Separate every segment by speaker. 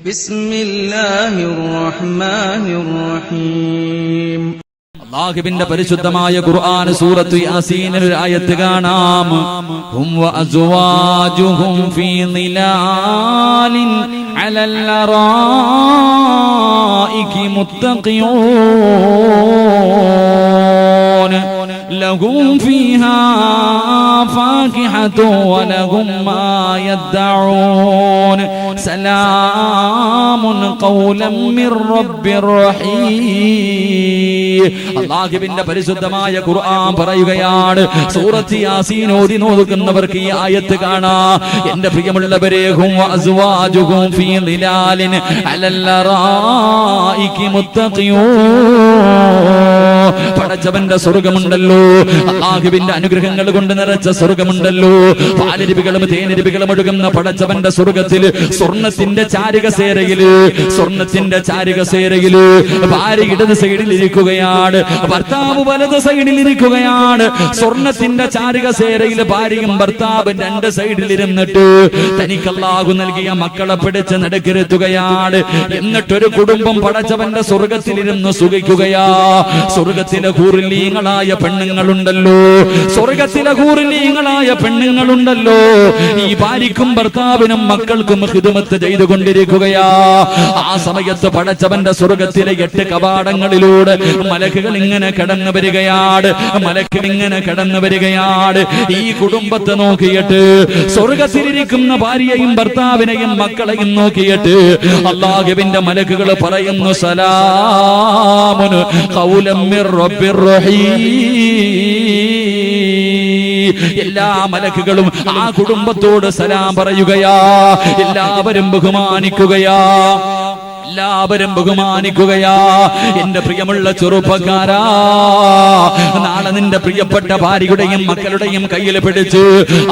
Speaker 1: ബിസ്മില്ലാഹിർ റഹ്മാനിർ റഹീം.
Speaker 2: അല്ലാഹുവിന്റെ പരിശുദ്ധമായ ഖുർആൻ സൂറത്തു യാസീനിൽ ഒരു ആയത്ത് കാണാം. ഹും വഅസ്വാജുഹും ഫീ നിലാലിൻ അലൽ അറായികി മുത്തഖിയൂൻ ലഹും ഫീഹാ ഫാകിഹതു വലഹും മാ യദ്ദഊൻ സലാമുൻ ഖൗലൻ മിർ റബ്ബിർ റഹീം. അല്ലാഹുവിന്റെ പരിശുദ്ധമായ ഖുർആൻ പറയുകയാണ്, സൂറത്ത് യാസീൻ ഓതി നോക്കുന്നവർക്ക് ഈ ആയത്ത് കാണാം. എന്റെ പ്രിയമുള്ളവരെ, ഹും വഅസ്വാജുഹും ഫീ ളിലാലിൻ അലൽ അറായികി മുത്തഖിയൂൻ. പടച്ചവന്റെ സ്വർഗ്ഗമുണ്ടല്ലോ, അല്ലാഹുവിന്റെ അനുഗ്രഹങ്ങൾ കൊണ്ട് നിറച്ച സ്വർഗ്ഗമുണ്ടല്ലോ, പാലരുവികളും തേനരുവികളും ഒഴുകുന്ന പടച്ചവന്റെ സ്വർഗ്ഗത്തിൽ സ്വർണത്തിന്റെ ചാരികസേരയില് ഭാര്യ ഇടത് സൈഡിൽ ഇരിക്കുകയാണ്, ഭർത്താവ് വലത് സൈഡിൽ ഇരിക്കുകയാണ്. സ്വർണത്തിന്റെ ചാരികസേരയിൽ ഭാര്യയും ഭർത്താവ് രണ്ട് സൈഡിൽ ഇരുന്നിട്ട് തനിക്ക് അല്ലാഹു നൽകിയ മക്കളെ പിടിച്ച് നടുക്കിരുത്തുകയാണ്. എന്നിട്ടൊരു കുടുംബം പടച്ചവന്റെ സ്വർഗ്ഗത്തിലിരുന്ന് സുഖിക്കുകയാ. സ്വർഗ്ഗത്തിലെ ഹൂറിലീങ്ങളായ പെണ്ണുങ്ങളുണ്ടല്ലോ, ഈ ഭാര്യക്കും ഭർത്താവിനും മക്കൾക്കും ഹിദ്മത്ത് ചെയ്തുകൊണ്ടിരിക്കുകയാ. ആ സമയത്ത് പടച്ചവന്റെ സ്വർഗ്ഗത്തിലെ 8 കവാടങ്ങളിലൂടെ മലക്കുകൾ ഇങ്ങനെ കടന്നു വരികയാണ്. ഈ കുടുംബത്തെ നോക്കിയിട്ട്, സ്വർഗ്ഗത്തിലിരിക്കുന്ന ഭാര്യയെയും ഭർത്താവിനെയും മക്കളെയും നോക്കിയിട്ട് അല്ലാഹുവിന്റെ മലക്കുകൾ പറയുന്നു, സലാമുൻ ഖൗലൻ മിർ റബ്ബിർ റഹീം. എല്ലാ മലക്കുകളും ആ കുടുംബത്തോട് സലാം പറയുകയാ. എല്ലാവരും ബഹുമാനിക്കുകയാ. എന്റെ പ്രിയമുള്ള ചെറുപ്പക്കാരാ, നാളെ നിന്റെ പ്രിയപ്പെട്ട ഭാര്യയുടെയും മക്കളുടെയും കയ്യിൽ പിടിച്ച്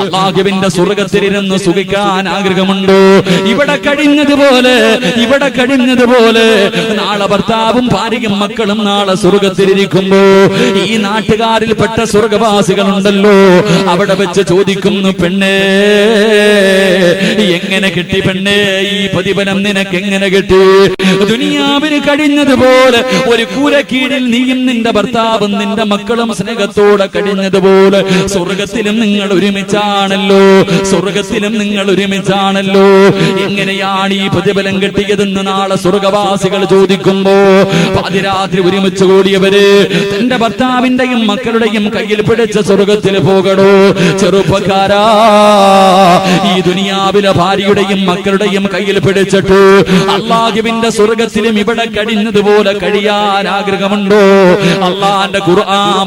Speaker 2: അല്ലാഹുവിന്റെ സ്വർഗ്ഗത്തിലിരുന്ന് സുഖിക്കാൻ ആഗ്രഹമുണ്ടോ? ഇവിടെ കഴിഞ്ഞതുപോലെ നാളെ ഭർത്താവും ഭാര്യയും മക്കളും നാളെ സ്വർഗ്ഗത്തിലിരിക്കുമ്പോ ഈ നാട്ടുകാരിൽപ്പെട്ട സ്വർഗ്ഗവാസികളുണ്ടല്ലോ, അവിടെ വെച്ച് ചോദിക്കുന്നു, പെണ്ണേ എങ്ങനെ കിട്ടി പെണ്ണേ, ഈ പ്രതിഫലം നിനക്ക് എങ്ങനെ കിട്ടി? ദുനിയാവിന് കഴിഞ്ഞതുപോലെ ഒരു കൂരക്കീഴിൽ നീയും നിന്റെ ഭർത്താവും നിന്റെ മക്കളും സ്നേഹത്തോടെ കഴിഞ്ഞതുപോലെ സ്വർഗ്ഗത്തിലും നിങ്ങൾ ഒരുമിച്ചാണല്ലോ. എങ്ങനെയാണ് ഈ പ്രതിഫലം കിട്ടിയതെന്ന് നാളെ സ്വർഗ്ഗവാസികൾ ചോദിക്കുമ്പോ പാതിരാത്രി ഒരുമിച്ച് കൂടിയവര് തന്റെ ഭർത്താവിന്റെയും മക്കളുടെയും കയ്യിൽ പിടിച്ച സ്വർഗ്ഗത്തിൽ പോകണോ? ചെറുപ്പക്കാരാ, ഈ ദുനിയാവിലെ ഭാര്യയുടെയും മക്കളുടെയും കയ്യിൽ പിടിച്ചിട്ട് അല്ലാഹുവിന്റെ സ്വർഗ്ഗത്തിലും ഇവിടെ കഴിഞ്ഞതുപോലെ കഴിയാൻ ആഗ്രഹമുണ്ടോ? അല്ലാഹുവിന്റെ ഖുർആൻ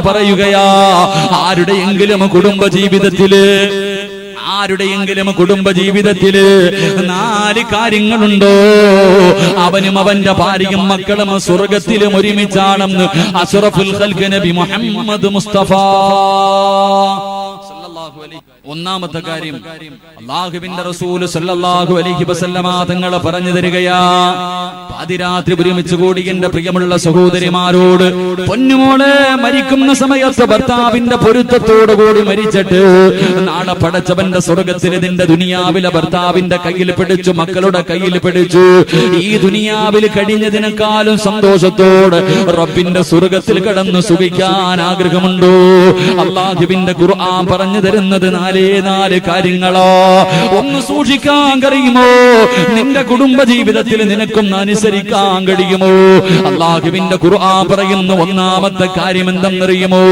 Speaker 2: പറയുകയാ, ആരുടെയെങ്കിലും കുടുംബജീവിതത്തില് 4 കാര്യങ്ങളുണ്ടോ? അവനും അവന്റെ ഭാര്യയും മക്കളും സ്വർഗ്ഗത്തിലും ഒരുമിച്ചാണെന്ന് അഷ്റഫുൽ ഖൽഖ് നബി മുഹമ്മദ് മുസ്തഫ. ഒന്നാമത്തെ കാര്യം, അല്ലാഹുവിന്റെ റസൂൽ സല്ലല്ലാഹു അലൈഹി വസല്ലമ തങ്ങൾ പറഞ്ഞു തരികയാ. പാതിരാത്രി ഒരുമിച്ച് കൂടി എന്റെ പ്രിയമുള്ള സഹോദരിമാരോട്, പൊന്നുമോളെ, മരിക്കുന്ന സമയത്ത് ഭർത്താവിന്റെ പൊരുത്തത്തോടു കൂടി മരിച്ചിട്ട് നാളെ പടച്ചവന്റെ സ്വർഗ്ഗത്തിൽ നിന്റെ ദുനിയാവിലെ ഭർത്താവിന്റെ കയ്യിൽ പിടിച്ചു, മക്കളുടെ കയ്യിൽ പിടിച്ചു, ഈ ദുനിയാവിൽ കഴിഞ്ഞതിനേക്കാളും സന്തോഷത്തോടെ റബ്ബിന്റെ സ്വർഗ്ഗത്തിൽ കടന്നു സുഖിക്കാൻ ആഗ്രഹമുണ്ടോ? അല്ലാഹുവിന്റെ ഖുർആൻ പറഞ്ഞു തരുന്നത് 4 കാര്യങ്ങളോ. ഒന്ന് സൂക്ഷിക്കാൻ കഴിയുമോ? നിന്റെ കുടുംബ ജീവിതത്തിൽ നിനക്കൊന്ന് അനുസരിക്കാൻ കഴിയുമോ? അല്ലാഹുവിന്റെ ഖുർആൻ പറയുന്ന ഒന്നാമത്തെ കാര്യം എന്തെന്നറിയുമോ?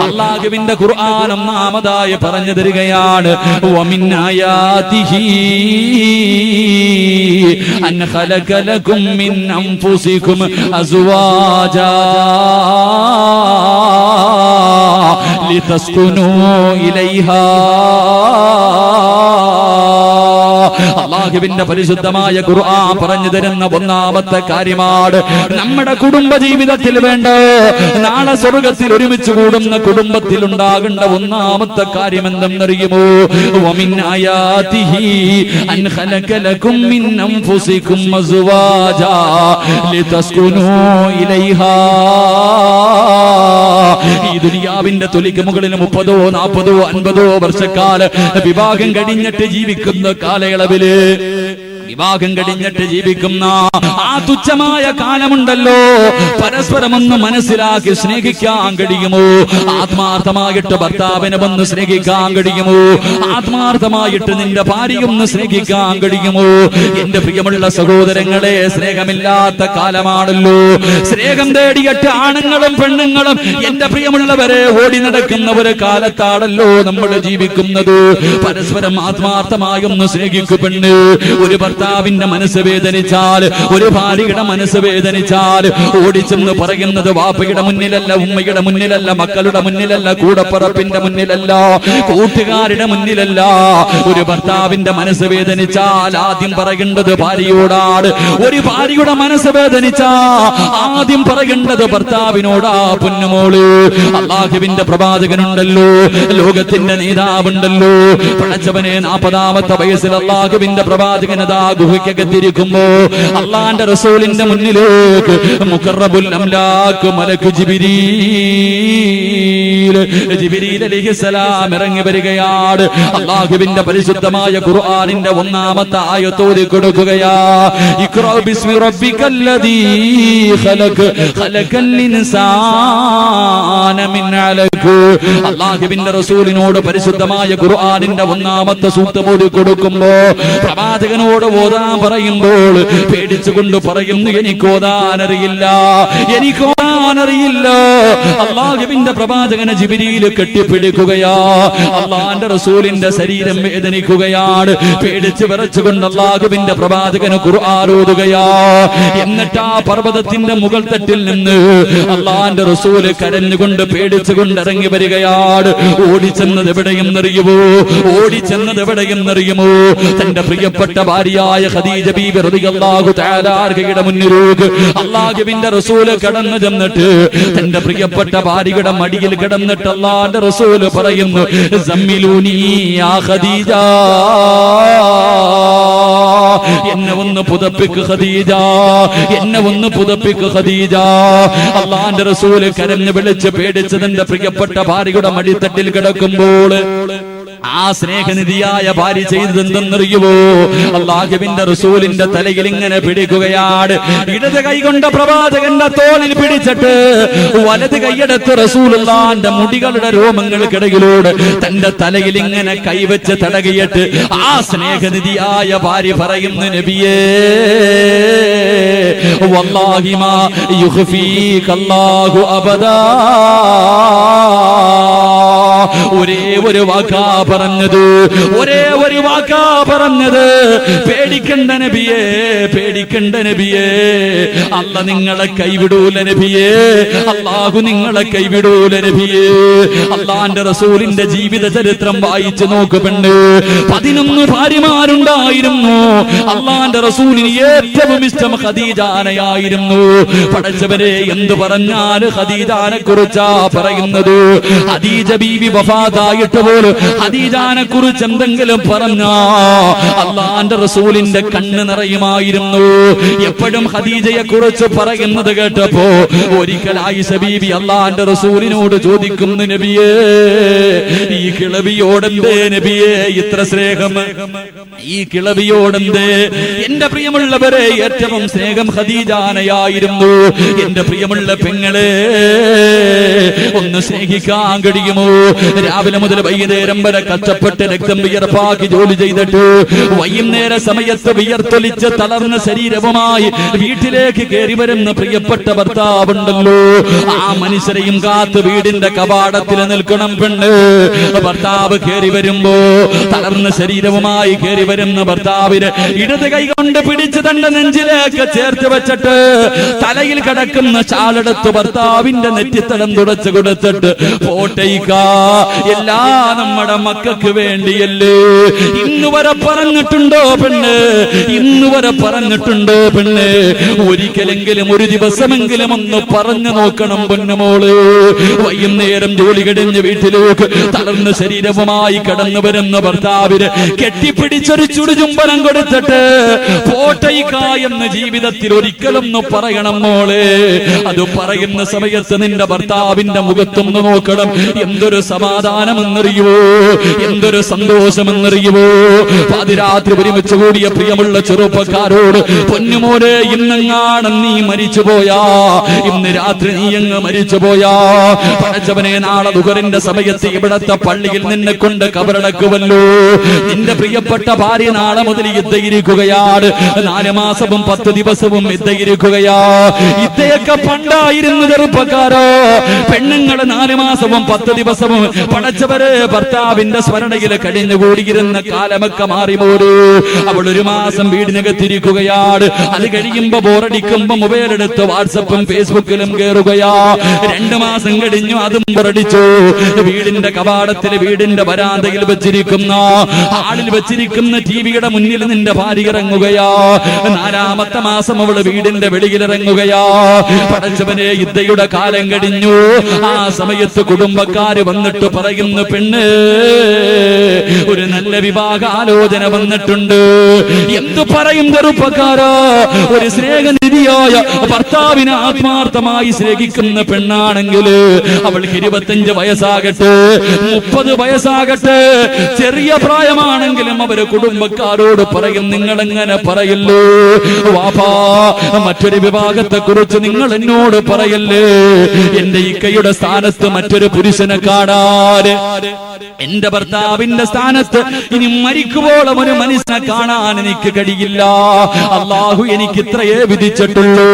Speaker 2: അല്ലാഹുവിന്റെ ഖുർആൻ ഒന്നാമതായി പറഞ്ഞു തരികയാണ്, വമിൻ ആയാതിഹി അൻ ഖലഖ ലകും മിൻ അൻഫുസികും അസ്വാജാ ലിതസ്കുനൂ ഇലൈഹാ. അല്ലാഹുവിന്റെ പരിശുദ്ധമായ ഖുർആൻ പറഞ്ഞു തരുന്ന ഒന്നാമത്തെ കാര്യമാണ് നമ്മുടെ കുടുംബ ജീവിതത്തിൽ വേണ്ട നാളെ സ്വർഗ്ഗത്തിൽ ഒരുമിച്ച് കൂടുന്ന കുടുംബത്തിൽ ഉണ്ടാകേണ്ട ഒന്നാമത്തെ കാര്യം എന്തെന്നറിയുമോ? വമിൻ ആയാതിഹി അൻ ഖലക ലകും മിൻ അൻഫുസികും അസ്വാജാ ലിതസ്കുനൂ ഇലൈഹാ. ഈ ദുനിയാവിന്റെ തൊലിക്ക് മുകളിൽ 30, 40, 50 വർഷക്കാലം വിവാഹം കഴിഞ്ഞിട്ട് ജീവിക്കുന്ന കാലയളവില് വിവാഹം കഴിഞ്ഞിട്ട് ജീവിക്കുന്ന ആ തുച്ഛമായ കാലമുണ്ടല്ലോ, പരസ്പരം ഒന്ന് മനസ്സിലാക്കി സ്നേഹിക്കാൻ കഴിയുമോ? ആത്മാർത്ഥമായിട്ട് ഭർത്താവിനെ ഒന്ന് സ്നേഹിക്കാൻ കഴിയുമോ? ആത്മാർത്ഥമായിട്ട് നിന്റെ ഭാര്യയൊന്ന് സ്നേഹിക്കാൻ കഴിയുമോ? എന്റെ പ്രിയമുള്ള സഹോദരങ്ങളെ, സ്നേഹമില്ലാത്ത കാലമാണല്ലോ. സ്നേഹം തേടിയിട്ട് ആണുങ്ങളും പെണ്ണുങ്ങളും എന്റെ പ്രിയമുള്ളവരെ ഓടി നടക്കുന്ന ഒരു കാലത്താണല്ലോ നമ്മൾ ജീവിക്കുന്നത്. പരസ്പരം ആത്മാർത്ഥമായി ഒന്ന് സ്നേഹിക്കു പെണ്ണ്. ഒരു ഭർത്താവിന്റെ മനസ്സ് വേദനിച്ചാൽ, ഒരു ഭാര്യയുടെ മനസ്സ് വേദനിച്ചാൽ ഓടിച്ചെന്ന് പറയുന്നത് വാപ്പയുടെ മുന്നിലല്ല, ഉമ്മയുടെ മുന്നിലല്ല, മക്കളുടെ മുന്നിലല്ല, കൂടപ്പറപ്പിന്റെ മുന്നിലല്ല, കൂട്ടുകാരുടെ മുന്നിലല്ല. ഒരു ഭർത്താവിന്റെ മനസ്സ് വേദനിച്ചാൽ ആദ്യം പറയേണ്ടത് ഭാര്യയോടാണ്. ഒരു ഭാര്യയുടെ മനസ്സ് വേദനിച്ചാ ആദ്യം പറയേണ്ടത് ഭർത്താവിനോടാ. പൊന്നുമോള്, അല്ലാഹുവിന്റെ പ്രവാചകനുണ്ടല്ലോ, ലോകത്തിന്റെ നേതാവുണ്ടല്ലോ, പടച്ചവനെ 40ാമത്തെ വയസ്സിൽ അല്ലാഹുവിന്റെ പ്രവാചകനതാ ഗുഹയ്ക്കകത്തിരിക്കുമ്പോ അള്ളാന്റെ റസൂലിന്റെ മുന്നിലേക്ക് മുഖറബുൽ അംലാക്ക് മലക്ക് ജിബ്രീൽ അലൈഹിസ്സലാം ഇറങ്ങി വരികയാണ്. അല്ലാഹുവിന്റെ പരിശുദ്ധമായ ഖുർആനിന്റെ ഒന്നാമത്തെ ആയത്ത് ഓതി കൊടുക്കുകയാ. ഇഖ്റാ ബിസ്മി റബ്ബിക്കല്ലദീ ഖലഖ് ഖലഖൽ ഇൻസാന മിൻ അലഖ്. അല്ലാഹുവിന്റെ റസൂലിനോട് പരിശുദ്ധമായ ഖുർആനിന്റെ ഒന്നാമത്തെ സൂക്തം ഓതി കൊടുക്കുമ്പോ പ്രവാചകനോട് ഓതാൻ പറയുമ്പോൾ പേടിച്ചുകൊണ്ട് പറയുന്നു, എനിക്കോതാനറിയില്ല, എനിക്കോതാനറിയില്ല. അല്ലാഹുവിന്റെ പ്രവാചകനെ ജിബ്രീൽ കെട്ടിപ്പിടിക്കുകയാ. അല്ലാഹുവിന്റെ റസൂലിന്റെ ശരീരം വേദനിക്കുകയാണ്. പേടിച്ച് വിറച്ചുകൊണ്ട് അല്ലാഹുവിന്റെ പ്രവാചകന് ഖുർആൻ ഓതുകയാ. എന്നിട്ട് ആ പർവ്വതത്തിന്റെ മുകൾ തട്ടിൽ നിന്ന് അല്ലാഹുവിന്റെ റസൂല് കരഞ്ഞുകൊണ്ട് പേടിച്ചുകൊണ്ട് ഇറങ്ങി വരികയാണ്. ഓടിച്ചെന്നത് എവിടെയെന്നറിയുമോ? ഓടിച്ചെന്നത് എവിടെയെന്നറിയുമോ? തന്റെ പ്രിയപ്പെട്ട ഭാര്യയായ ഖദീജ ബീബി റളിയല്ലാഹു തആല അൻഹയുടെ മുന്നിലേക്ക് അല്ലാഹുവിന്റെ റസൂല് കടന്നു ചെന്നിട്ട് തന്റെ പ്രിയപ്പെട്ട ഭാര്യയുടെ മടിയിൽ കിടന്നിട്ട് അല്ലാഹുവിന്റെ റസൂല് പറയുന്നു, സമ്മിലൂനി യാ ഖദീജ, എന്നെ ഒന്ന് പുതപ്പിക്ക് ഖദീജ, എന്നെ ഒന്ന് പുതപ്പിക്ക് ഖദീജ. അല്ലാഹുവിന്റെ റസൂല് കരഞ്ഞു വിളിച്ച് പേടിച്ച് തന്റെ പ്രിയപ്പെട്ട ഭാര്യയുടെ മടിത്തട്ടിൽ കിടക്കുമ്പോൾ ആ സ്നേഹനിധിയായ ഭാര്യ ചെയ്തതെന്തെന്നറിയുമോ? അല്ലാഹുവിന്റെ റസൂലിന്റെ തലയിൽ ഇങ്ങനെ പിടിക്കുകയാണ്. ഇടത് കൈ കൊണ്ട് പ്രവാചകന്റെ തോളിൽ പിടിച്ചിട്ട് വലത് കൈയെടുത്ത് റസൂലുള്ളാഹിന്റെ മുടികളുടെ രോമങ്ങൾക്കിടയിലൂടെ തന്റെ തലയിൽ ഇങ്ങനെ കൈവച്ച് തടകിയിട്ട് ആ സ്നേഹനിധിയായ ഭാര്യ പറയുന്നു, നബിയേ വല്ലാഹി മാ യുഖ്ഫീകല്ലാഹു അബദാ. ഒരേ ഒരു വാക്കാ പറഞ്ഞത്, ഒരേ ഒരു വാക്കാ പറഞ്ഞത്, പേടിക്കണ്ട നബിയേ, പേടിക്കണ്ട നബിയേ, അല്ല നിങ്ങളെ കൈവിടൂല നബിയേ, അല്ലാഹു നിങ്ങളെ കൈവിടൂല നബിയേ. അല്ലാഹുവിന്റെ റസൂലിന്റെ ജീവിത ചരിത്രം വായിച്ചു നോക്കുന്നുണ്ട്. 11 ഭാര്യമാരുണ്ടായിരുന്നു. അല്ലാഹുവിന്റെ റസൂലിന് ഏറ്റവും ഇഷ്ടം ഖദീജാനെയായിരുന്നു. പടച്ചവരെ, എന്തു പറഞ്ഞാൽ ഖദീജാനെ കുറിച്ചാ പറയുന്നത്. ഖദീജ ബീവി വഫാത്തായിട്ട് പോലും ഖദീജാനെ കുറിച്ച് എന്തെങ്കിലും പറഞ്ഞാ അല്ലാഹുവിന്റെ റസൂലിന്റെ കണ്ണ് നിറയുമായിരുന്നു. എപ്പോഴും ഖദീജയെ കുറിച്ച് പറയുന്നത് കേട്ടപ്പോ ഒരിക്കൽ ആയിഷ ബീവി അല്ലാഹുവിന്റെ റസൂലിനോട് ചോദിക്കുന്നു, നബിയേ ഈ കിളവിയോടെന്തേ നബിയേ ഇത്ര സ്നേഹം, ഈ കിളവിയോടെന്തേ? എന്റെ പ്രിയമുള്ളവരെ, ഏറ്റവും സ്നേഹം ഖദീജാനെയായിരുന്നു. എന്റെ പ്രിയമുള്ള പെങ്ങളെ, ഒന്ന് സ്നേഹിക്കാൻ കഴിയുമോ? രാവിലെ മുതൽ വൈകുന്നേരം വരെ കഷ്ടപ്പെട്ട് രക്തം വിയർപ്പാക്കി ജോലി ചെയ്തിട്ട് വൈകുന്നേര സമയത്ത് വിയർത്തൊലിച്ച് തളർന്ന ശരീരവുമായി വീട്ടിലേക്ക് കയറി വരുന്ന പ്രിയപ്പെട്ട ഭർത്താവുണ്ടല്ലോ, ആ മനുഷ്യരെയും കാത്ത് വീടിന്റെ കവാടത്തിൽ നിൽക്കണം പെണ്ണ്. ഭർത്താവ് കയറി വരുമ്പോ തളർന്ന ശരീരവുമായി കയറി വരുന്ന ഭർത്താവിന് ഇടത് കൈ കൊണ്ട് പിടിച്ച് തന്റെ നെഞ്ചിലേക്ക് ചേർത്ത് വെച്ചിട്ട് തലയിൽ കിടക്കുന്ന ചാലെടുത്ത് ഭർത്താവിന്റെ നെറ്റിത്തടം തുടച്ചു കൊടുത്തിട്ട് പോട്ടയിക്കാ എല്ലാ നമ്മുടെ മക്കൾക്ക് വേണ്ടിയല്ലേ. ഇന്നുവരെ പറഞ്ഞിട്ടുണ്ടോ പെണ്ണ്? ഇന്നുവരെ പറഞ്ഞിട്ടുണ്ടോ പെണ്ണ്? ഒരിക്കലെങ്കിലും ഒരു ദിവസമെങ്കിലും ഒന്ന് പറഞ്ഞു നോക്കണം പൊന്നുമോള്. വൈകുന്നേരം ജോലി കഴിഞ്ഞ് വീട്ടിലേക്ക് തളർന്ന ശരീരവുമായി കടന്നു വരുന്ന ഭർത്താവിന് കെട്ടിപ്പിടിച്ചൊരു ചുടുചുംബനം കൊടുത്തിട്ട് പോട്ടയിക്ക എന്ന് ജീവിതത്തിൽ ഒരിക്കലൊന്ന് പറയണം മോളെ. അത് പറയുന്ന സമയത്ത് നിന്റെ ഭർത്താവിന്റെ മുഖത്തൊന്ന് നോക്കണം. എന്തൊരു സമാധാനമെന്നറിയുവോ, എന്തൊരു സന്തോഷമെന്നറിയുവോ. പാതിരാത്രി ഒരുമിച്ച് കൂടിയ പ്രിയമുള്ള ചെറുപ്പക്കാരോട്, പൊന്നുമോനെ ഇന്നെങ്ങാണം നീ മരിച്ചുപോയാ, ഇന്ന് രാത്രി നീ അങ്ങ് മരിച്ചുപോയാ, പടച്ചവനെ നാളെ ദുഹറിന്റെ സമയത്ത് ഇവിടത്തെ പള്ളിയിൽ നിന്നെ കൊണ്ട് കബറടക്കുമല്ലോ. നിന്റെ പ്രിയപ്പെട്ട ഭാര്യ നാളെ മുതൽ യുദ്ധയിരിക്കുകയാണ്. 4 മാസവും 10 ദിവസവും യുദ്ധയിരിക്കുകയാ. ഇദ്ദേഹക്കെ പണ്ടായിരുന്നു ചെറുപ്പക്കാരോ. പെണ്ണുങ്ങള് 4 മാസവും 10 ദിവസവും പടച്ചവരെ ഭർത്താവിന്റെ സ്മരണയിൽ കഴിഞ്ഞുകൂടിയിരുന്ന കാലമൊക്കെ മാറിമോര്. അവൾ 1 മാസം വീടിനകത്തിരിക്കുകയാണ്. അത് കഴിയുമ്പോ ബോറടിക്കുമ്പോ മൊബൈലെടുത്ത് വാട്സപ്പും ഫേസ്ബുക്കിലും കയറുകയാ. 2 മാസം കഴിഞ്ഞു അതും ബോറടിച്ചു. വീടിന്റെ കവാടത്തിൽ, വീടിന്റെ വരാന്തയിൽ വെച്ചിരിക്കുന്ന ആളിൽ വെച്ചിരിക്കുന്ന ടിവിയുടെ മുന്നിൽ നിന്റെ ഭാര്യ ഇറങ്ങുകയാ. 4ാമത്തെ മാസം അവള് വീടിന്റെ വെളിയിലിറങ്ങുകയാ. പടച്ചവനെ യുദ്ധയുടെ കാലം കഴിഞ്ഞു. ആ സമയത്ത് കുടുംബക്കാര് വന്നിട്ട് പറയുന്നു, പെണ്ണ് ഒരു നല്ല വിവാഹ ആലോചന വന്നിട്ടുണ്ട്. എന്തു പറയും ചെറുപ്പക്കാരോ? ഒരു സ്നേഹനിധിയായ ഭർത്താവിനെ ആത്മാർത്ഥമായി സ്നേഹിക്കുന്ന പെണ്ണാണെങ്കിൽ അവൾക്ക് 25 വയസ്സാകട്ടെ, 30 വയസ്സാകട്ടെ, ചെറിയ പ്രായമാണെങ്കിലും അവര് കുടുംബക്കാരോട് പറയും, നിങ്ങൾ എങ്ങനെ പറയല്ലോ വാപ്പാ, മറ്റൊരു വിവാഹത്തെ കുറിച്ച് നിങ്ങൾ എന്നോട് പറയല്ലേ. എന്റെ ഇക്കയുടെ സ്ഥാനത്ത് മറ്റൊരു പുരുഷനെ കാണാൻ, എന്റെ ഭർത്താവിന്റെ സ്ഥാനത്ത് ഇനി മരിക്കുവോളം ഒരു മനുഷ്യനെ കാണാൻ എനിക്ക് കഴിയില്ല. അള്ളാഹു എനിക്ക് ഇത്രയേ വിധിച്ചിട്ടുള്ളൂ.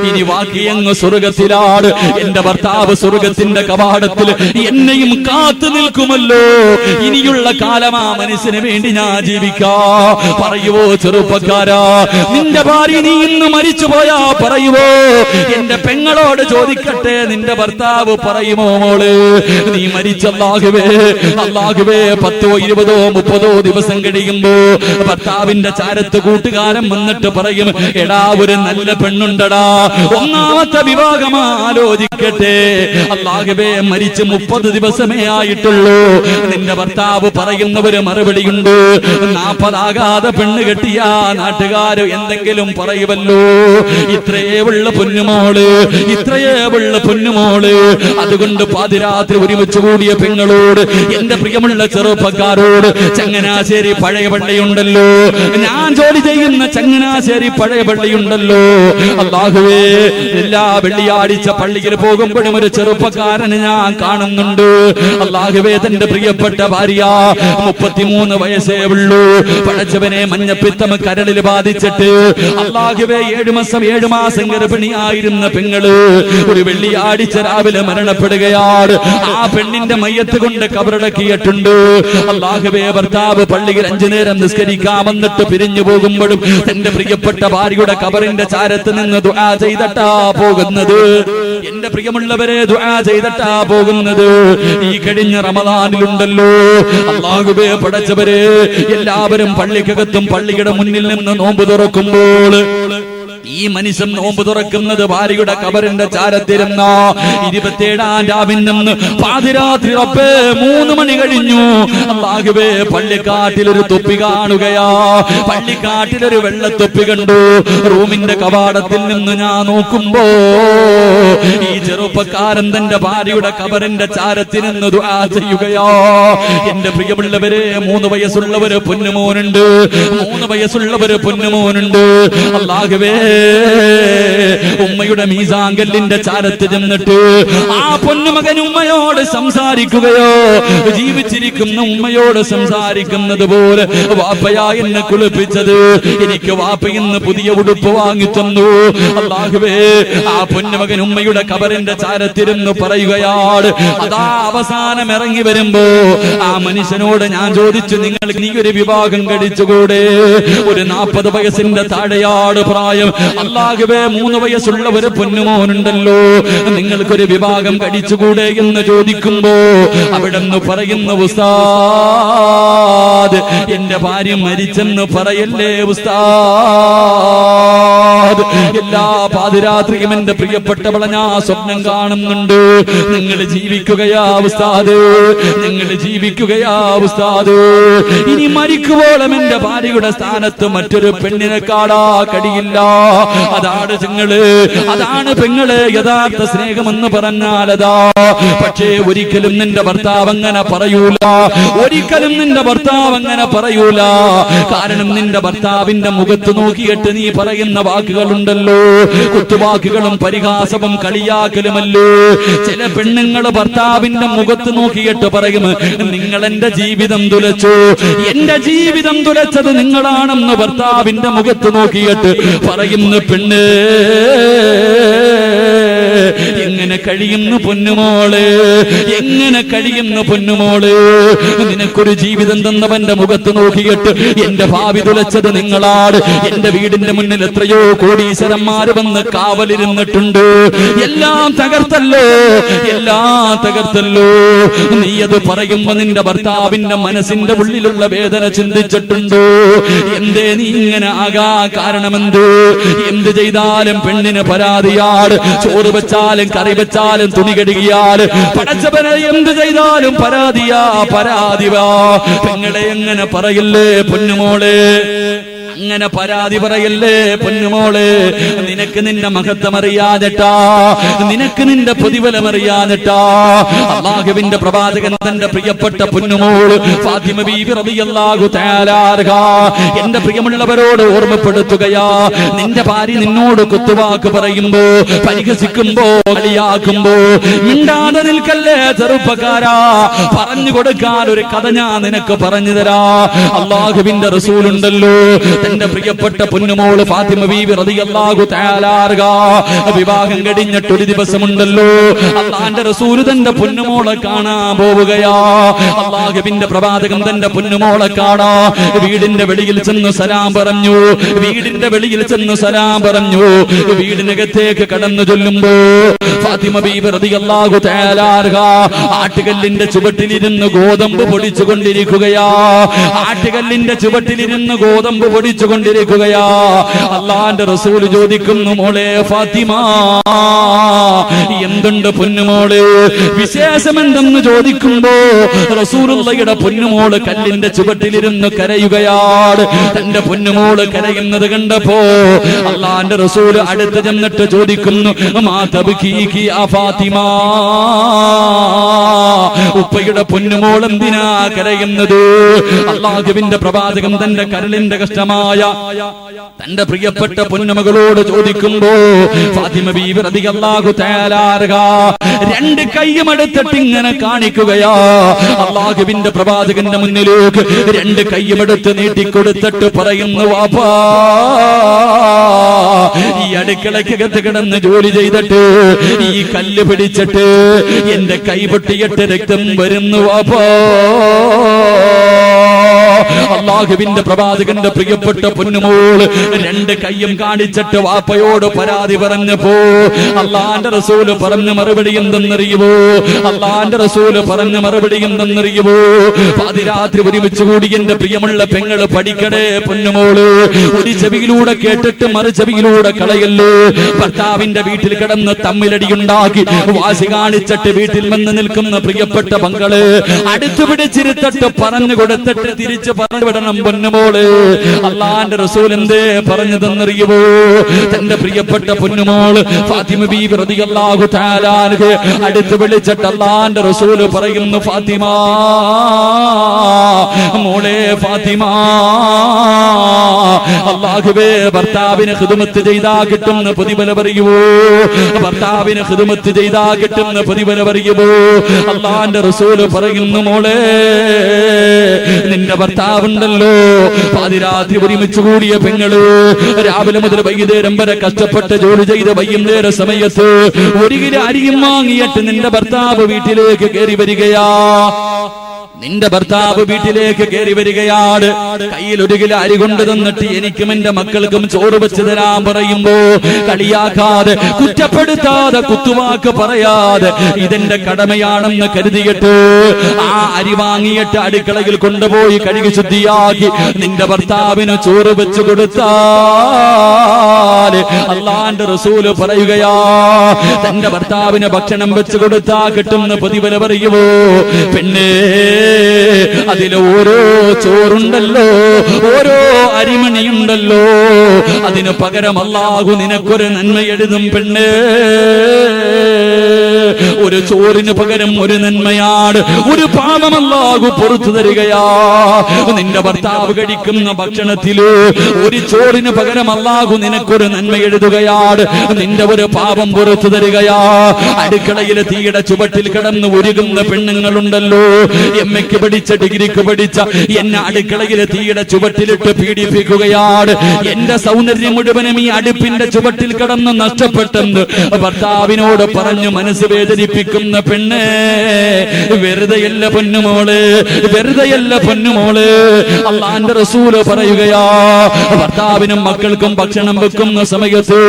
Speaker 2: ഇനി ബാക്കി അങ്ങ് സ്വർഗത്തിലാണ്. എന്റെ ഭർത്താവ് സ്വർഗത്തിന്റെ കവാടത്തിൽ എന്നെയും കാത്തു നിൽക്കുമല്ലോ. ഇനിയുള്ള കാലം ആ മനുഷ്യന് വേണ്ടി ഞാൻ ജീവിക്കാ. പറയുവോ ചെറുപ്പക്കാരാ? നിന്റെ ഭാര്യ നീ ഇന്ന് മരിച്ചുപോയാ പറയുവോ? എന്റെ പെങ്ങളോട് ചോദിക്കട്ടെ, നിന്റെ ഭർത്താവ് പറയുമോ മോള് നീ മരിച്ചല്ലാഹുവേ, അല്ലാഹുവേ 10, 20, 30 ദിവസം കഴിയുമ്പോ ഭർത്താവിന്റെ ചാരത്ത് കൂട്ടുകാരൻ വന്നിട്ട് പറയും, എടാ ഒരു നല്ല പെണ്ണുണ്ടടാ, 1ാമത്തെ വിവാഹം ആലോചിക്കട്ടെ. അല്ലാഹുവേ മരിച്ച് 30 ദിവസമേ ആയിട്ടുള്ളൂ. നിന്റെ ഭർത്താവ് പറയുന്ന ഒരു മറുപടിയുണ്ട്, 40 ആകാതെ പെണ്ണ് കെട്ടിയാ നാട്ടുകാര് എന്തെങ്കിലും പറയുമല്ലോ. ഇത്രയേ ഉള്ള പൊന്നുമോള്, ഇത്രയേ ഉള്ള പൊന്നുമോള്. അതുകൊണ്ട് പാതിരാത്രി ഒരുമിച്ച് കൂടിയ പെങ്ങളോട്, എന്റെ പ്രിയമുള്ള ചെറുപ്പക്കാരോട്, ചങ്ങനാശ്ശേരി പഴയ പള്ളിയുണ്ടല്ലോ, ഞാൻ ജോലി ചെയ്യുന്ന ചങ്ങനാശ്ശേരി പഴയ പള്ളിയുണ്ടല്ലോ. അല്ലാഹുവേ എല്ലാ വെള്ളിയാഴ്ച പള്ളിയിൽ പോകുമ്പോഴും ഒരു ചെറുപ്പക്കാരനെ ഞാൻ കാണുന്നുണ്ട്. അല്ലാഹുവേ തന്റെ പ്രിയപ്പെട്ട ഭാര്യ 33 വയസ്സേ ഉള്ളൂ. പടച്ചവനെ മഞ്ഞപ്പിത്തം കരളിൽ ബാധിച്ചിട്ട് അല്ലാഹുവേ 7 മാസം ഗർഭിണിയായിരുന്ന പെങ്ങള് ഒരു വെള്ളിയാഴ്ച രാവിലെ മരണപ്പെടുകയാണ്. ആ പെണ്ണിന്റെ മയ്യത്ത് കൊണ്ട് കബറടക്കിയിട്ടുണ്ട്. അല്ലാഹുവേ ഭർത്താവ് പള്ളിയിൽ 5 നേരം നിസ്കരിക്കാമെന്നിട്ട് പിരിഞ്ഞു പോകുമ്പോഴും തന്റെ പ്രിയപ്പെട്ട ഭാര്യയുടെ കബറിന്റെ ചാരത്ത് നിന്ന് ദുആ ചെയ്തിട്ടാ പോകുന്നത്. എന്റെ പ്രിയമുള്ളവരെ, ദുആ ചെയ്തിട്ടാ പോകുന്നത്. ഈ കഴിഞ്ഞ റമദാനിലുണ്ടല്ലോ അല്ലാഹുവേ പടച്ചവരെ, എല്ലാവരും പള്ളിക്കകത്തും പള്ളിയുടെ മുന്നിൽ നിന്ന് നോമ്പ് തുറക്കുമ്പോൾ ഈ മനുഷ്യൻ നോമ്പ് തുറക്കുന്നത് ഭാര്യയുടെ കബറിന്റെ ചാരത്തിരുന്ന 27-ാം രാവിൽ നിന്ന് പാതിരാത്രി റബ്ബേ 3 മണി കഴിഞ്ഞു. അല്ലാഹുവേ പള്ളിക്കാട്ടിലൊരു തൊപ്പി കാണുകയാ. പള്ളിക്കാട്ടിലൊരു വെള്ളത്തൊപ്പി കണ്ടു. റൂമിന്റെ കവാടത്തിൽ നിന്ന് ഞാൻ നോക്കുമ്പോ ഈ ചെറുപ്പക്കാരൻ തന്റെ ഭാര്യയുടെ കബറിന്റെ ചാരത്തിരുന്ന് ദുആ ചെയ്യുകയാ. എന്റെ പ്രിയമുള്ളവരെ, 3 വയസ്സുള്ളവര് പൊന്നുമോനുണ്ട്, 3 വയസ്സുള്ളവര് പൊന്നുമോനുണ്ട്. അല്ലാഹുവേ ഉമ്മയുടെ മീസാങ്കല്ലിന്റെ ചാരത്ത് ചെന്നിട്ട് ആ പൊന്നുമകൻ ഉമ്മയോട് സംസാരിക്കുകയോ, ജീവിച്ചിരിക്കുന്ന ഉമ്മയോട് സംസാരിക്കുന്നത് പോലെ, വാപ്പയാ എന്നെ കുളിപ്പിച്ചത്, എനിക്ക് വാപ്പ ഇന്ന് പുതിയ ഉടുപ്പ് വാങ്ങി തന്നു. അല്ലാഹുവേ ആ പൊന്നുമകൻ ഉമ്മയുടെ കബറിന്റെ ചാരത്തിരുന്ന് പറയുകയാണ്. അതാ അവസാനം ഇറങ്ങി വരുമ്പോ ആ മനുഷ്യനോട് ഞാൻ ചോദിച്ചു, നിങ്ങൾക്ക് നീ ഒരു വിവാഹം കഴിച്ചുകൂടെ? ഒരു 40 വയസ്സിന്റെ താഴെയാട് പ്രായം, അല്ലാഹുവേ 3 വയസ്സുള്ള ഒരു പൊന്നുമോനുണ്ടല്ലോ, നിങ്ങൾക്കൊരു വിഭാഗം കടിച്ചുകൂടെ എന്ന് ചോദിക്കുമ്പോ അവിടെന്ന് പറയുന്ന ഉസ്താദ് എന്റെ ഭാര്യ മരിച്ചെന്ന് പറയല്ലേ ഉസ്താദ്. എല്ലാ പാതിരാത്രിയും എന്റെ പ്രിയപ്പെട്ടവളെ ഞാൻ സ്വപ്നം കാണുന്നുണ്ട്. നിങ്ങൾ ജീവിക്കുകയാ ഉസ്താദ്, നിങ്ങൾ ജീവിക്കുകയാ ഉസ്താദ്. ഇനി മരിക്കുവോളം എന്റെ ഭാര്യയുടെ സ്ഥാനത്ത് മറ്റൊരു പെണ്ണിനെ കാടാ കഴിയില്ല. അതാണ് പെങ്ങള് യഥാർത്ഥ സ്നേഹമെന്ന് പറഞ്ഞാൽ അതാ. പക്ഷേ ഒരിക്കലും നിന്റെ ഭർത്താവ് അങ്ങനെ പറയൂല, ഒരിക്കലും നിന്റെ ഭർത്താവ് അങ്ങനെ പറയൂല. കാരണം നിന്റെ ഭർത്താവിന്റെ മുഖത്ത് നോക്കിയിട്ട് നീ പറയുന്ന വാക്കുകളുണ്ടല്ലോ, കുത്തുവാക്കുകളും പരിഹാസവും കളിയാക്കലുമല്ലോ. ചില പെണ്ണുങ്ങൾ ഭർത്താവിന്റെ മുഖത്ത് നോക്കിയിട്ട് പറയും, നിങ്ങൾ എന്റെ ജീവിതം തുലച്ചു, എന്റെ ജീവിതം തുലച്ചത് നിങ്ങളാണെന്ന് ഭർത്താവിന്റെ മുഖത്ത് നോക്കിയിട്ട് പറയുന്ന പെണ്ണ് എങ്ങനെ കഴിയുന്നു പൊന്നുമോള്, എങ്ങനെ കഴിയുന്നു പൊന്നുമോള്? നിനക്കൊരു ജീവിതം തന്നവന്റെ മുഖത്ത് നോക്കിയിട്ട് എന്റെ ഭാവി തുലച്ചത് നിങ്ങളാണ്. എന്റെ വീടിന്റെ മുന്നിൽ എത്രയോ കോടീശ്വരന്മാര് വന്ന് കാവലിരുന്നിട്ടുണ്ട്. എല്ലാം തകർത്തല്ലോ, എല്ലാം തകർത്തല്ലോ. നീ അത് പറയുമ്പോ നിന്റെ ഭർത്താവിന്റെ മനസ്സിന്റെ ഉള്ളിലുള്ള വേദന ചിന്തിച്ചിട്ടുണ്ടോ? എന്തേ നീ ഇങ്ങനെ ആകാ കാരണമെന്ത്? എന്ത് ചെയ്താലും പെണ്ണിന് പരാതിയാണ്. ചോറ് വെച്ചാലും കറി വെച്ചാലും തുണി കഴുകിയാൽ പടച്ചവനെ എന്ത് ചെയ്താലും പരാതിയാ, പരാതിവാ. പെങ്ങളെ എങ്ങനെ പറയില്ലേ പൊന്നുമോളെ, അങ്ങനെ പരാതി പറയല്ലേ പൊന്നുമോളെ. നിനക്ക് നിന്റെ മഹത്വം അറിയാതെട്ടാ, നിനക്ക് നിന്റെ പ്രതിഫലം അറിയാതെട്ടാ. അല്ലാഹുവിന്റെ പ്രവാചകൻ തന്റെ പ്രിയപ്പെട്ട പൊന്നുമോൾ ഫാത്തിമ ബീവി റളിയല്ലാഹു തആല അൻഹ എന്റെ പ്രിയമുള്ളവരോട് ഓർമ്മപ്പെടുത്തുകയാ, നിന്റെ ഭാര്യ നിന്നോട് കുത്തുവാക്ക് പറയുമ്പോ, പരിഹസിക്കുമ്പോ, കളിയാക്കുമ്പോ മിണ്ടാതെ നിൽക്കല്ലേ ചെറുപ്പക്കാരാ. പറഞ്ഞു കൊടുക്കാൻ ഒരു കഥ ഞാൻ നിനക്ക് പറഞ്ഞു തരാ. അല്ലാഹുവിന്റെ റസൂലുണ്ടല്ലോ, എന്റെ പ്രിയപ്പെട്ട പൊന്നുമോള് ഫാത്തിമ ബീവി റളിയല്ലാഹു തആല അൻഹ വിവാഹം കഴിഞ്ഞിട്ട് ഒരു ദിവസമുണ്ടല്ലോ, അല്ലാഹുവിന്റെ റസൂൽ തന്റെ പൊന്നുമോളെ കാണാൻ പോവുകയാ. അല്ലാഹുവിന്റെ പ്രവാചകൻ തന്റെ പൊന്നുമോളെ കാണാ വീടിന്റെ വെളിയിൽ ചെന്ന് സലാം പറഞ്ഞു, വീടിന്റെ വെളിയിൽ ചെന്ന് സലാം പറഞ്ഞു. വീടിനകത്തേക്ക് കടന്നു ചൊല്ലുമ്പോ ഫാത്തിമ ബീവി റളിയല്ലാഹു തആല അൻഹ ആട്ടുകല്ലിന്റെ ചുവട്ടിലിരുന്ന് ഗോതമ്പ് പൊടിച്ചുകൊണ്ടിരിക്കുകയാ, ആട്ടുകല്ലിന്റെ ചുവട്ടിലിരുന്ന് ഗോതമ്പ് പൊടിച്ചുകൊണ്ടിരിക്കുകയാ. അല്ലാഹുവിന്റെ റസൂൽ ചോദിക്കുന്നു, മോളെ ഫാത്തിമ എന്തുണ്ട് പൊന്നുമോള്, വിശേഷം എന്തെന്ന് ചോദിക്കുമ്പോ റസൂലുള്ളാഹിയുടെ പൊന്നുമോള് കല്ലിന്റെ ചുവട്ടിലിരുന്ന് കരയുകയാണ്. തന്റെ പൊന്നുമോള് കരയുന്നത് കണ്ടപ്പോ അല്ലാഹുവിന്റെ റസൂൽ അടുത്ത് ചെന്നിട്ട് ചോദിക്കുന്നു, മാ തബ്കീകി യാ ഫാത്തിമ, ഉപ്പയുടെ പൊന്നുമോൾ എന്തിനാ കരയുന്നത്? അല്ലാഹുവിന്റെ പ്രവാചകൻ തന്റെ കരളിന്റെ കഷ്ടമായ തന്റെ പ്രിയപ്പെട്ട പൊന്നുമകളോട് ചോദിക്കുമ്പോ ഫാത്തിമ ബീവി റളിയല്ലാഹു തആല അൻഹ രണ്ട് കൈയും എടുത്തിട്ട് ഇങ്ങനെ കാണിക്കുകയാ. അല്ലാഹുവിന്റെ പ്രവാചകന്റെ മുന്നിലേക്ക് രണ്ട് കൈയും എടുത്ത് നീട്ടിക്കൊടുത്തിട്ട് പറയുന്നു, വാപ്പാ ഈ അടുക്കളക്കകത്ത് കിടന്ന് ജോലി ചെയ്തിട്ട് ഈ കല്ല് പിടിച്ചിട്ട് എന്റെ കൈ പൊട്ടിയിട്ട് രക്തം വരുന്നു വാപ്പാ. അല്ലാഹുവിന്റെ പ്രവാചകന്റെ പ്രിയപ്പെട്ട പൊന്നുമോൾ രണ്ട് കൈയും കാണിച്ചിട്ട് വാപ്പയോട് പരാതി പറഞ്ഞപ്പോ അല്ലാഹുവിന്റെ റസൂല് പറഞ്ഞ മറുപടി എന്തെന്നറിയുമോ? അല്ലാഹുവിന്റെ റസൂല് പറഞ്ഞ മറുപടി എന്തെന്നറിയുമോ? പാതിരാത്രി ഒരുമിച്ച് കൂടി എന്റെ പ്രിയമുള്ള പെങ്ങള് പഠിക്കടേ പൊന്നുമോള്, ഒരു ചെവിയിലൂടെ കേട്ടിട്ട് മറു ചെവിയിലൂടെ കളയല്ലോ. ഭർത്താവിന്റെ വീട്ടിൽ കിടന്ന് തമ്മിലടിയുണ്ടാക്കി വാശി കാണിച്ചിട്ട് വീട്ടിൽ വന്ന് നിൽക്കുന്ന പ്രിയപ്പെട്ട പങ്കള് അടുത്തു പിടിച്ചിരുത്തിട്ട് പറഞ്ഞു കൊടുത്തിട്ട് തിരിച്ച് പറഞ്ഞു വിടണം പൊന്നുമോള്. അല്ലാഹുവിന്റെ റസൂൽ എന്തേ പറഞ്ഞതെന്നറിയുമോ? തന്റെ പ്രിയപ്പെട്ട പൊന്നുമോള് ഫാത്തിമ ബീവി റളിയല്ലാഹു തആല അൻഹ അടുത്ത് വിളിച്ചിട്ട് അല്ലാഹുവിന്റെ റസൂൽ പറയുന്നു, ഫാത്തിമ മോളെ ഫാത്തിമ, അല്ലാഹുവേ ഭർത്താവിന് ഖിദ്മത്ത് ചെയ്താ കിട്ടുന്ന പ്രതിഫലം അറിയുമോ? ഭർത്താവിന് ഖിദ്മത്ത് ചെയ്താ കിട്ടുന്ന പ്രതിഫലം അറിയുമോ? അല്ലാഹുവിന്റെ റസൂൽ പറയുന്നു, മോളെ നിന്റെ ഭർത്താവുണ്ടല്ലോ, പാതിരാത്രി ഒരുമിച്ച് കൂടിയ പെങ്ങള് രാവിലെ മുതൽ വൈകുന്നേരം വരെ കഷ്ടപ്പെട്ട് ജോലി ചെയ്ത് വൈകുന്നേര സമയത്ത് ഒരു കിലോ അരിയും വാങ്ങിയിട്ട് നിന്റെ ഭർത്താവ് വീട്ടിലേക്ക് കയറി വരികയാ. നിന്റെ ഭർത്താവ് വീട്ടിലേക്ക് കയറി വരികയാണ്, കയ്യിൽ ഒരു കിലോ അരി കൊണ്ട് തന്നിട്ട് എനിക്കും എന്റെ മക്കൾക്കും ചോറ് വെച്ച് തരാൻ പറയുമ്പോ കളിയാക്കാതെ, കുറ്റപ്പെടുത്താതെ, കുത്തുവാക്ക് പറയാതെ ഇതെന്റെ കടമയാണെന്ന് കരുതിയിട്ട് ആ അരി വാങ്ങിയിട്ട് അടുക്കളയിൽ കൊണ്ടുപോയി കഴുകി ശുദ്ധിയാക്കി നിന്റെ ഭർത്താവിന് ചോറ് വെച്ച് കൊടുത്താൽ അള്ളാന്റെ റസൂല് പറയുകയാ, തന്റെ ഭർത്താവിന് ഭക്ഷണം വെച്ച് കൊടുത്താ കിട്ടുന്ന പ്രതിഫലം പറയുമോ? പിന്നെ അതിൽ ഓരോ ചോറുണ്ടല്ലോ, ഓരോ അരിമണിയുണ്ടല്ലോ, അതിന് പകരം അല്ലാഹു നിനക്കൊരു നന്മ എഴുതും പെണ്ണ്. ഒരു ചോറിന് പകരം ഒരു നന്മയാണ്, ഒരു പാപം അല്ലാഹു പുറത്തു തരികയാ. നിന്റെ ഭർത്താവ് കഴിക്കുന്ന ഭക്ഷണത്തില് ഒരു ചോറിന് പകരം അല്ലാഹു നിനക്കൊരു നന്മ എഴുതുകയാണ്, നിന്റെ ഒരു പാപം പുറത്തു തരികയാ. അടുക്കളയിലെ തീയുടെ ചുവട്ടിൽ കിടന്ന് ഒരുകുന്ന പെണ്ണുങ്ങളുണ്ടല്ലോ, എമ്മയ്ക്ക് പഠിച്ച ഡിഗ്രിക്ക് പഠിച്ച എന്നെ അടുക്കളയിലെ തീയുടെ ചുവട്ടിലിട്ട് പീഡിപ്പിക്കുകയാണ്, എന്റെ സൗന്ദര്യം മുഴുവനും ഈ അടുപ്പിന്റെ ചുവട്ടിൽ കിടന്ന് നഷ്ടപ്പെട്ടെന്ന് ഭർത്താവിനോട് പറഞ്ഞു മനസ്സ് വേദനിപ്പിക്കുന്ന പെണ്ണ്. വെറുതെയല്ല പൊന്നുമോള്, വെറുതെയല്ല പൊന്നുമോള്. അള്ളാന്റെ റസൂല് പറയുകയാ, ഭർത്താവിനും മക്കൾക്കും ഭക്ഷണം വെക്കുന്ന സമയത്ത്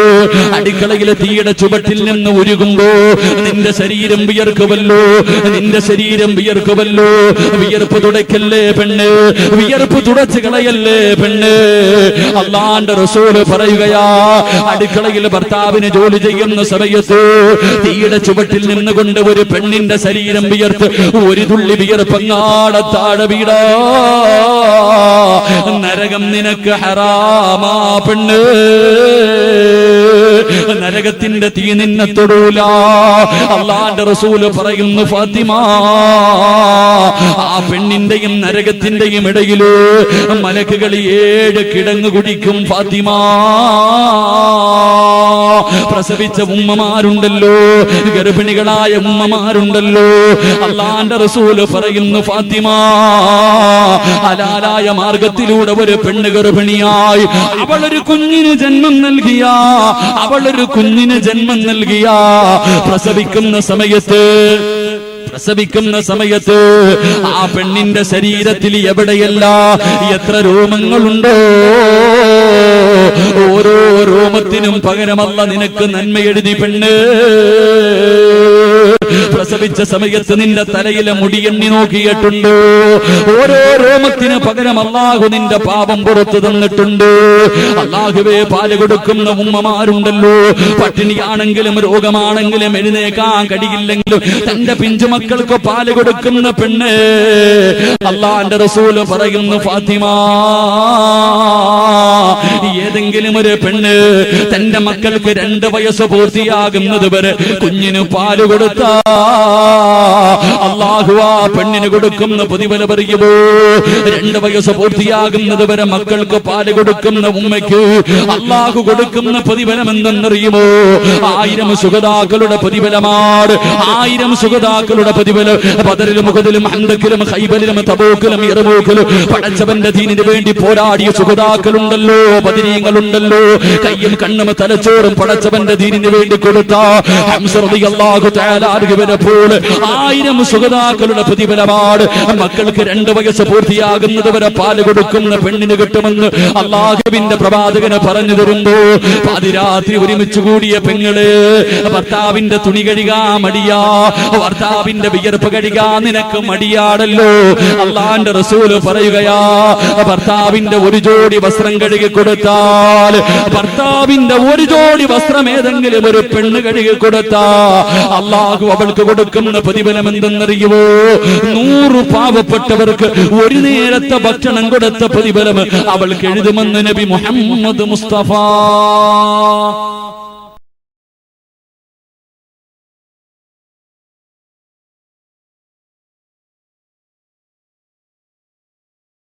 Speaker 2: അടുക്കളയിലെ തീയുടെ ചുവട്ടിൽ നിന്ന് ഉരുകുമ്പോ നിന്റെ ശരീരം വിയർക്കുമല്ലോ, നിന്റെ ശരീരം വിയർക്കുമല്ലോ. വിയർപ്പ് തുടയ്ക്കല്ലേ പെണ്ണ്, വിയർപ്പ് തുടച്ച് കളയല്ലേ പെണ്ണ്. അള്ളാന്റെ റസൂല് പറയുകയാ, അടുക്കളയിൽ ഭർത്താവിന് ജോലി ചെയ്യുന്ന സമയത്ത് തീയുടെ ചുവട്ടിൽ നിന്നുകൊണ്ട് ഒരു പെണ്ണിന്റെ ശരീരം വിയർത്ത് ഒരു തുള്ളി വിയർപ്പങ്ങാടെ താഴെ വീടാ, നരകം നിനക്ക് ഹറാമാ പെണ്ണ്. നരകത്തിന്റെ തീ നിന്നെ തൊടൂല. അള്ളാന്റെ റസൂല് പറയുന്നു, ഫാത്തിമ, ആ പെണ്ണിന്റെയും നരകത്തിന്റെയും ഇടയില് മലക്കുകൾ 7 കിടങ്ങ് കുടിക്കും. ഫാത്തിമ, പ്രസവിച്ച ഉമ്മമാരുണ്ടല്ലോ, ഗർഭിണികളായ ഉമ്മമാരുണ്ടല്ലോ, അള്ളാന്റെ റസൂല് പറയുന്നു, ഫാത്തിമ, ഹലാലായ മാർഗത്തിലൂടെ ഒരു പെണ്ണ് ഗർഭിണിയായി അവളൊരു കുഞ്ഞിന് ജന്മം നൽകിയ, അവളൊരു കുഞ്ഞിന് ജന്മം നൽകിയ പ്രസവിക്കുന്ന സമയത്ത് ആ പെണ്ണിന്റെ ശരീരത്തിൽ എവിടെയല്ല എത്ര രോമങ്ങളുണ്ടോ, ഓരോ രോമത്തിനും പകരമല്ല നിനക്ക് നന്മ എഴുതി പെണ്ണ്. പ്രസവിച്ച സമയത്ത് നിന്റെ തലയിലെ മുടിയെണ്ണി നോക്കിയിട്ടുണ്ട്, ഓരോ രോമത്തിന് പകരം അല്ലാഹു നിന്റെ പാപം പുറത്തു തന്നിട്ടുണ്ട്. അല്ലാഹുവേ, പാല് കൊടുക്കുന്ന ഉമ്മമാരുണ്ടല്ലോ, പട്ടിണിയാണെങ്കിലും രോഗമാണെങ്കിലും എഴുന്നേക്കാൻ കഴിയില്ലെങ്കിലും തന്റെ പിഞ്ചുമക്കൾക്ക് പാല് കൊടുക്കുന്ന പെണ്ണ്. അല്ലാഹുവിന്റെ റസൂല് പറയുന്നു, ഫാത്തിമ, ഏതെങ്കിലും ഒരു പെണ്ണ് തന്റെ മക്കൾക്ക് 2 വയസ്സ് പൂർത്തിയാകുന്നത് വരെ കുഞ്ഞിന് പാല് കൊടുത്ത അല്ലാഹു ആ പെണ്ണിന് കൊടുക്കുന്ന പ്രതിഫലം പറയുമോ? 2 വയസ്സ് പൂർത്തിയാകുന്നത് വരെ മക്കൾക്ക് പാല് കൊടുക്കുന്ന ഉമ്മയ്ക്ക് അല്ലാഹു കൊടുക്കുന്ന പ്രതിഫലം എന്തെന്നറിയുമോ? 1000 ശുഹദാക്കളുടെ പ്രതിഫലമാണ്. 1000 ശുഹദാക്കളുടെ പ്രതിഫലം. ബദറിലും ഉഹദിലും ഹന്തക്കിലും ഖൈബറിലും തബൂക്കിലും യർമൂക്കിലും പടച്ചവന്റെ ദീനിന് വേണ്ടി പോരാടിയ ശുഹദാക്കളുണ്ടല്ലോ, ബദരീങ്ങളുണ്ടല്ലോ, കയ്യും കണ്ണും തലച്ചോറും പടച്ചവന്റെ ദീനിന് വേണ്ടി കൊടുത്ത ഹംസ റളിയല്ലാഹു തആല അൻഹുവിനെ പോലെ 1000 ശുഹദാക്കളുടെ പ്രതിഫലമാണ്. മക്കൾക്ക് 2 വയസ്സ് പൂർത്തിയാകുന്നത് വരെ പാല് കൊടുക്കുന്ന പെണ്ണിന് കിട്ടുമെന്ന് അല്ലാഹുവിന്റെ പ്രവാചകന് പറഞ്ഞു തരുമ്പോ, പാതിരാത്രി ഒരുമിച്ച് കൂടിയ പെങ്ങള് ഭർത്താവിന്റെ തുണി കഴുകാൻ മടിയാ, ഭർത്താവിന്റെ വിയർപ്പ് കഴുകാൻ നിനക്ക് മടിയാണല്ലോ. അല്ലാഹുവിന്റെ റസൂല് പറയുകയാ, ഭർത്താവിന്റെ ഒരു ജോഡി വസ്ത്രം കഴുകി കൊടുത്താൽ, ഭർത്താവിന്റെ ഒരു ജോഡി വസ്ത്രം ഏതെങ്കിലും ഒരു പെണ്ണ് കഴുകി കൊടുത്താ അല്ലാഹു അവൾക്ക് കൊടുക്കുന്ന പ്രതിഫലം എന്തെന്നറിയുമോ? 100 പാവപ്പെട്ടവർക്ക് ഒരു നേരത്തെ ഭക്ഷണം കൊടുത്ത പ്രതിഫലം അവൾക്ക് എഴുതുമെന്ന് നബി മുഹമ്മദ് മുസ്തഫ.